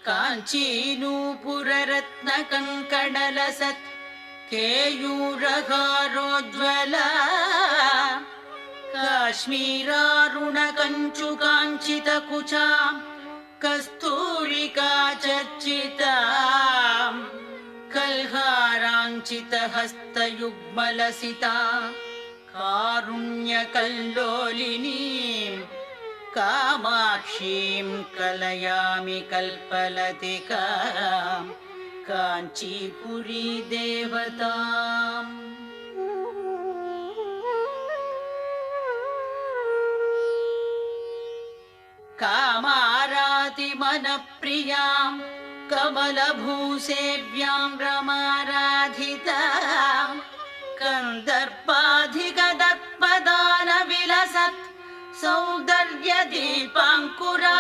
काञ्चीनूपुररत्नकङ्कणलसत् केयूरहारोज्ज्वला काश्मीरारुणकञ्चुकाञ्चितकुचा Kasturika चर्चिता कल्हाराञ्चितहस्तयुग्मलसिता कारुण्यकल्लोलिनीं कामाक्षीं कलयामि कल्पलतिकां काञ्चीपुरी देवताम् कामारातिमनप्रियां कमलभूसेव्यां रमाराधितां कन्दर्पाधिगदत्पदानविलसत् सौन्दर्यदीपाङ्कुरा